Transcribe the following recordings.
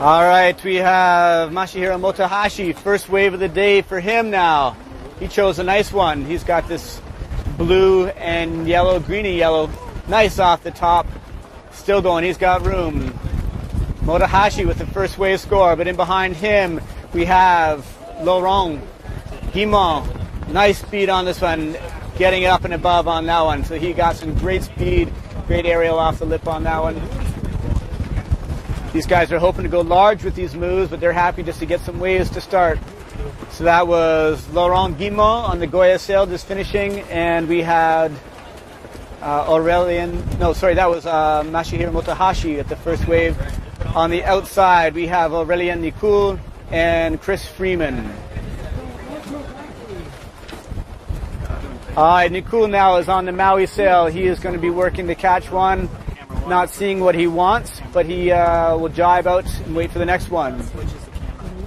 All right, we have Mashahiro Motohashi, first wave of the day for him now. He chose a nice one. He's got this blue and yellow, greeny yellow, nice off the top. Still going, he's got room. Motohashi with the first wave score, but in behind him we have Laurent Guillemin. Nice speed on this one, getting up and above on that one. So he got some great speed, great aerial off the lip on that one. These guys are hoping to go large with these moves, but they're happy just to get some waves to start. So that was Laurent Guillemin on the MauiSails just finishing, and we had that was Mashahiro Motohashi at the first wave. On the outside, we have Aurelien Nicoul and Chris Freeman. Nicoul now is on the MauiSails. He is going to be working to catch one. Not seeing what he wants, but he will jibe out and wait for the next one.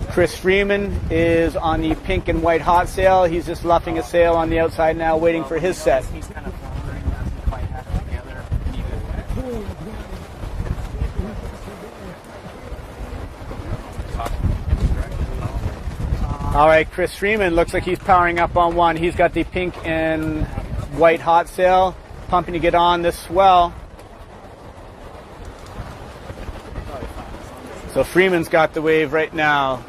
Chris Freeman is on the pink and white hot sail. He's just luffing a sail on the outside now, waiting for his set. All right, Chris Freeman looks like he's powering up on one. He's got the pink and white hot sail, pumping to get on this swell. So Freeman's got the wave right now.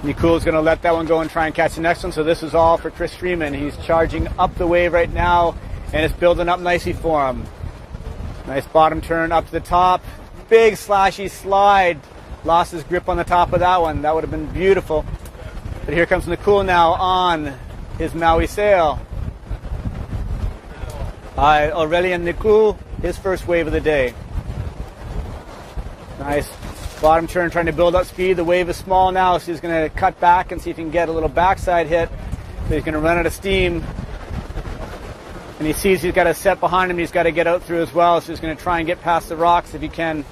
Nicoul's going to let that one go and try and catch the next one. So this is all for Chris Freeman. He's charging up the wave right now, and it's building up nicely for him. Nice bottom turn up to the top. Big slashy slide. Lost his grip on the top of that one. That would have been beautiful. But here comes Nicoul now on his MauiSails. Aurelien Nicoul, his first wave of the day. Nice bottom turn, trying to build up speed. The wave is small now, so he's going to cut back and see if he can get a little backside hit. So he's going to run out of steam. And he sees he's got a set behind him he's got to get out through as well, so he's going to try and get past the rocks if he can.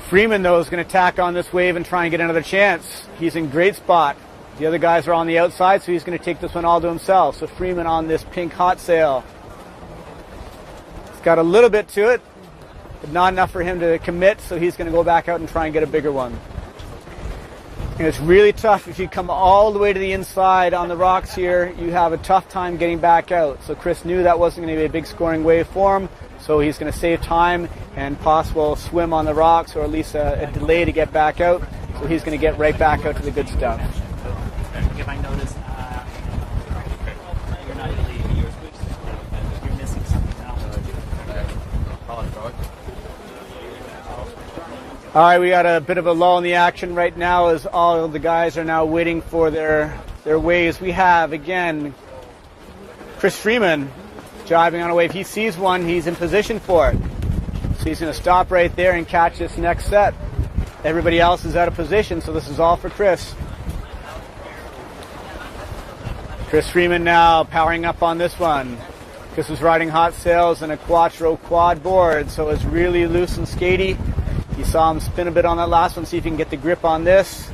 Freeman, though, is going to tack on this wave and try and get another chance. He's in great spot. The other guys are on the outside, so he's going to take this one all to himself. So Freeman on this pink hot sail. It's got a little bit to it, but not enough for him to commit, so he's going to go back out and try and get a bigger one. And it's really tough if you come all the way to the inside on the rocks here. You have a tough time getting back out. So Chris knew that wasn't going to be a big scoring wave for him, so he's going to save time and possible swim on the rocks, or at least a delay to get back out. So he's going to get right back out to the good stuff. If I notice you're not really, you're missing something else. All right, we got a bit of a lull in the action right now as all of the guys are now waiting for their waves. We have, again, Chris Freeman driving on a wave. He sees one, he's in position for it. So he's going to stop right there and catch this next set. Everybody else is out of position, so this is all for Chris. Chris Freeman now powering up on this one. Chris was riding hot sails and a Quattro quad board, so it's really loose and skatey. You saw him spin a bit on that last one, see if he can get the grip on this.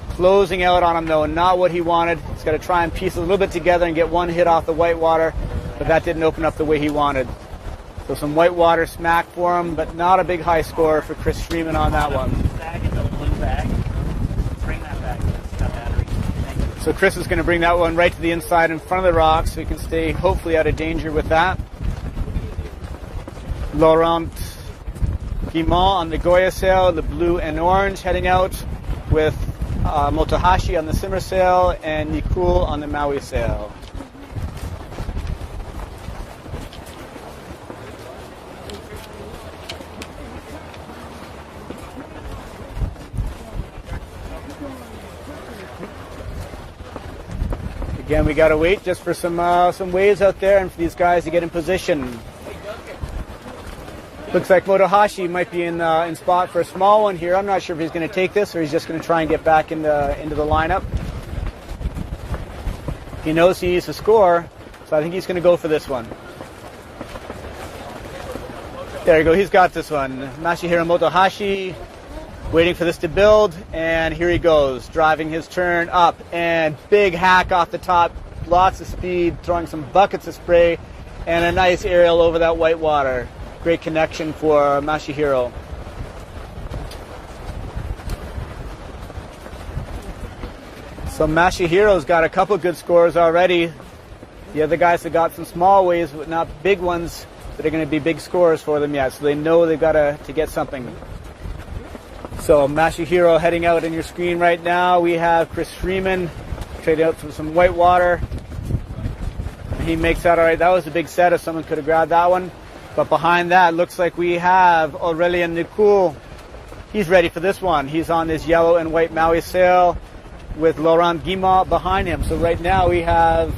Closing out on him, though, not what he wanted. He's got to try and piece it a little bit together and get one hit off the white water, but that didn't open up the way he wanted. So some white water smack for him, but not a big high score for Chris Freeman on that one. So Chris is going to bring that one right to the inside in front of the rocks so he can stay hopefully out of danger with that. Laurent Guillemin on the MauiSails, the blue and orange, heading out with Motohashi on the simmer sail and Nicoul on the MauiSails. Again, we got to wait just for some waves out there and for these guys to get in position. Looks like Motohashi might be in spot for a small one here. I'm not sure if he's going to take this or he's just going to try and get back into the lineup. He knows he needs to score, so I think he's going to go for this one. There you go. He's got this one. Mashahiro Motohashi waiting for this to build, and here he goes, driving his turn up, and big hack off the top, lots of speed, throwing some buckets of spray, and a nice aerial over that white water. Great connection for Mashahiro. So Mashahiro's got a couple good scores already. The other guys have got some small waves, but not big ones that are going to be big scores for them yet. So they know they've got to get something. So Mashahiro heading out on your screen right now. We have Chris Freeman trading out for some white water. He makes that all right. That was a big set if someone could have grabbed that one. But behind that, looks like we have Aurelien Nicoul. He's ready for this one. He's on this yellow and white MauiSails with Laurent Guillemin behind him. So right now we have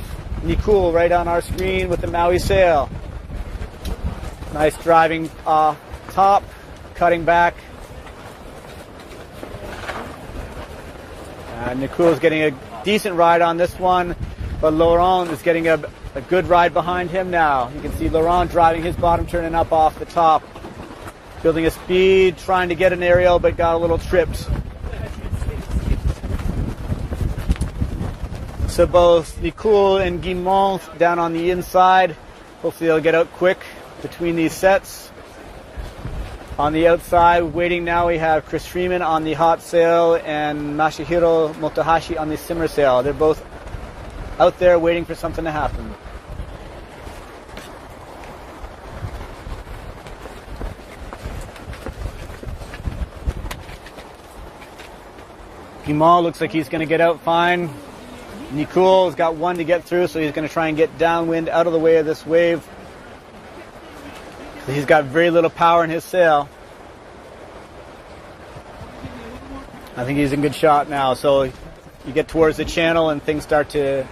Nicoul right on our screen with the MauiSails. Nice driving top, cutting back. Nicoul is getting a decent ride on this one, but Laurent is getting a good ride behind him now. You can see Laurent driving his bottom turn and up off the top. Building a speed, trying to get an aerial, but got a little tripped. So both Nicoul and Guillemin down on the inside. Hopefully they'll get out quick between these sets. On the outside, waiting now, we have Chris Freeman on the hot sail and Mashahiro Motohashi on the simmer sail. They're both out there waiting for something to happen. Guillemin looks like he's going to get out fine. Nicoul has got one to get through, so he's going to try and get downwind out of the way of this wave. He's got very little power in his sail. I think he's in good shot now. So you get towards the channel and things start to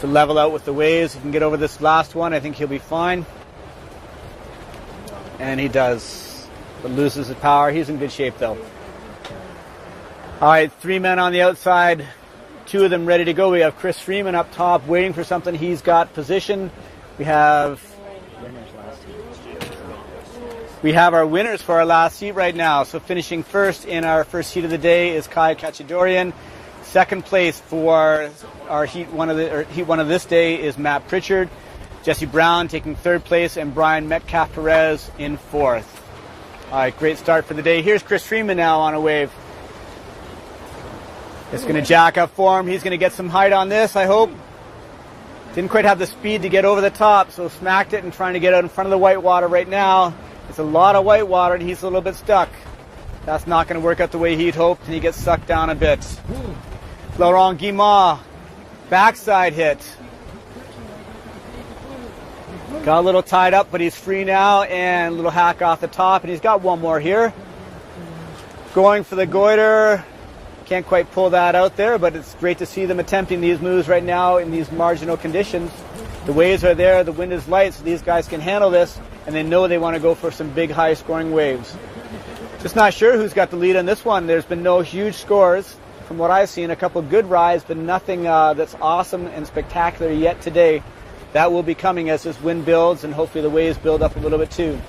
level out with the waves. You can get over this last one. I think he'll be fine. And he does. But loses his power. He's in good shape though. All right, 3 men on the outside. 2 of them ready to go. We have Chris Freeman up top waiting for something. He's got position. We have our winners for our last heat right now. So finishing first in our first heat of the day is Kai Kachadorian. Second place for our heat one of this day is Matt Pritchard. Jesse Brown taking third place, and Brian Metcalf Perez in fourth. All right, great start for the day. Here's Chris Freeman now on a wave. It's going to jack up for him. He's going to get some height on this, I hope. Didn't quite have the speed to get over the top, so smacked it and trying to get out in front of the white water right now. It's a lot of white water, and he's a little bit stuck. That's not going to work out the way he'd hoped, and he gets sucked down a bit. Laurent Guillemin, backside hit. Got a little tied up, but he's free now, and a little hack off the top, and he's got one more here. Going for the goiter. Can't quite pull that out there, but it's great to see them attempting these moves right now in these marginal conditions. The waves are there, the wind is light, so these guys can handle this, and they know they want to go for some big, high-scoring waves. Just not sure who's got the lead on this one. There's been no huge scores. From what I've seen, a couple good rides, but nothing that's awesome and spectacular yet today. That will be coming as this wind builds, and hopefully the waves build up a little bit too.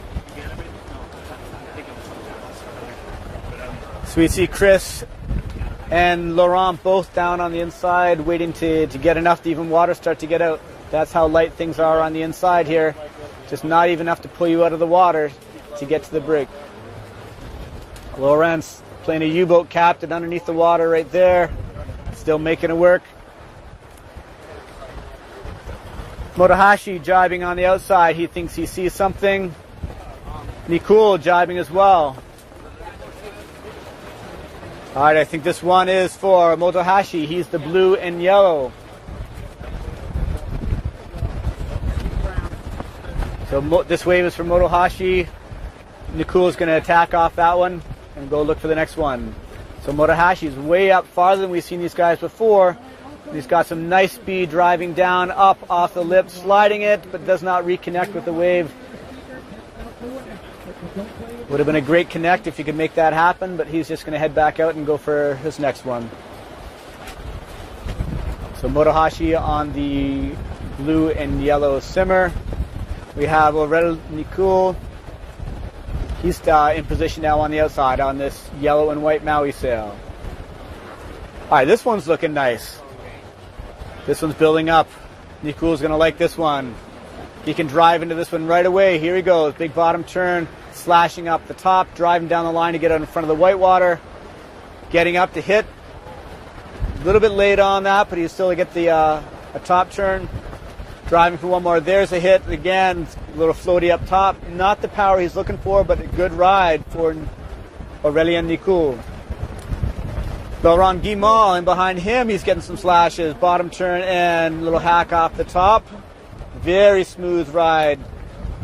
So we see Chris and Laurent both down on the inside, waiting to get enough to even water start to get out. That's how light things are on the inside here. Just not even enough to pull you out of the water to get to the brig. Laurent's playing a U-boat captain underneath the water right there. Still making it work. Motohashi jibing on the outside. He thinks he sees something. Nicoul jibing as well. All right, I think this one is for Motohashi. He's the blue and yellow. So this wave is for Motohashi. Nicoul is going to attack off that one and go look for the next one. So Motohashi is way up farther than we've seen these guys before. He's got some nice speed driving down, up, off the lip, sliding it, but does not reconnect with the wave. Would have been a great connect if you could make that happen, but he's just going to head back out and go for his next one. So Motohashi on the blue and yellow simmer. We have Aurelien Nicoul. He's in position now on the outside on this yellow and white MauiSails. All right, this one's looking nice. This one's building up. Nicoul's going to like this one. He can drive into this one right away. Here he goes. Big bottom turn, slashing up the top, driving down the line to get out in front of the white water. Getting up to hit. A little bit late on that, but he's still get the a top turn. Driving for one more. There's a hit again. A little floaty up top. Not the power he's looking for, but a good ride for Aurelien Nicoul. Laurent Guillemin, and behind him he's getting some slashes. Bottom turn and a little hack off the top. Very smooth ride.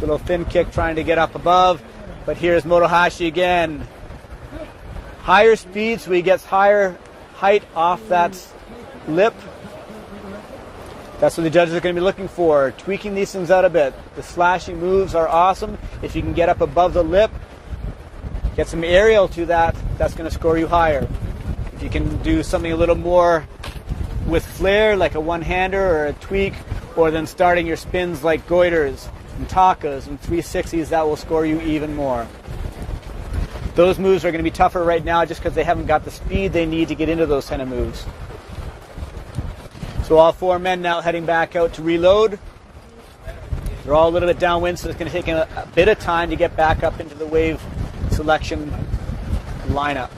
Little fin kick trying to get up above. But here's Motohashi again. Higher speed, so he gets higher height off that lip. That's what the judges are going to be looking for, tweaking these things out a bit. The slashing moves are awesome. If you can get up above the lip, get some aerial to that, that's going to score you higher. If you can do something a little more with flair, like a one-hander or a tweak, or then starting your spins like goiters and takas and 360s, that will score you even more. Those moves are going to be tougher right now just because they haven't got the speed they need to get into those kind of moves. So all four men now heading back out to reload. They're all a little bit downwind, so it's going to take a bit of time to get back up into the wave selection lineup.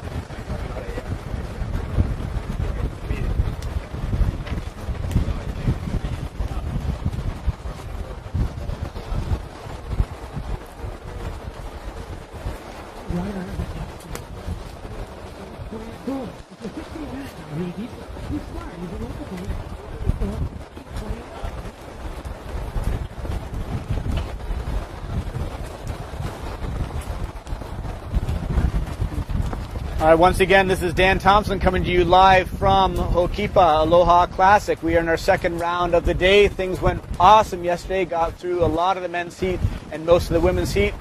All right, once again, this is Dan Thompson coming to you live from Ho'okipa Aloha Classic. We are in our second round of the day. Things went awesome yesterday, got through a lot of the men's heat and most of the women's heat.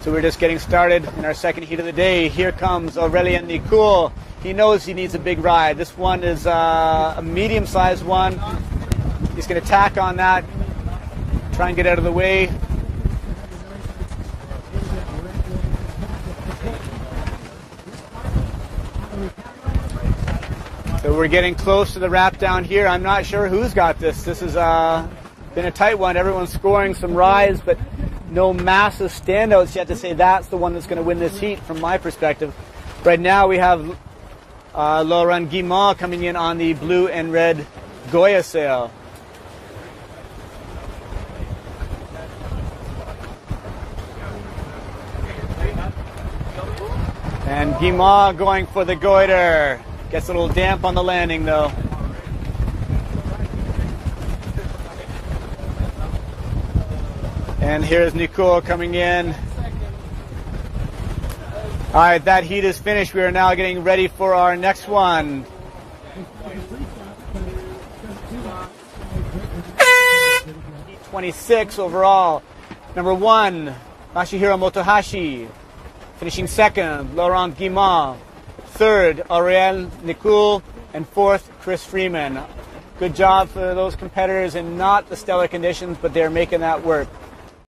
So we're just getting started in our second heat of the day. Here comes Aurelien Nicoul. He knows he needs a big ride. This one is a medium-sized one. He's going to tack on that, try and get out of the way. So we're getting close to the wrap down here. I'm not sure who's got this. This has been a tight one. Everyone's scoring some rides, but no massive standouts yet to say that's the one that's going to win this heat from my perspective. Right now we have Laurent Guillemin coming in on the blue and red Goya sail. And Guillemin going for the goiter. Gets a little damp on the landing though. And here's Nicoul coming in. All right, that heat is finished. We are now getting ready for our next one. Heat 26 overall. Number 1, Mashahiro Motohashi. Finishing second, Laurent Guillemin. Third, Aurelien Nicoul, and fourth, Chris Freeman. Good job for those competitors in not the stellar conditions, but they're making that work.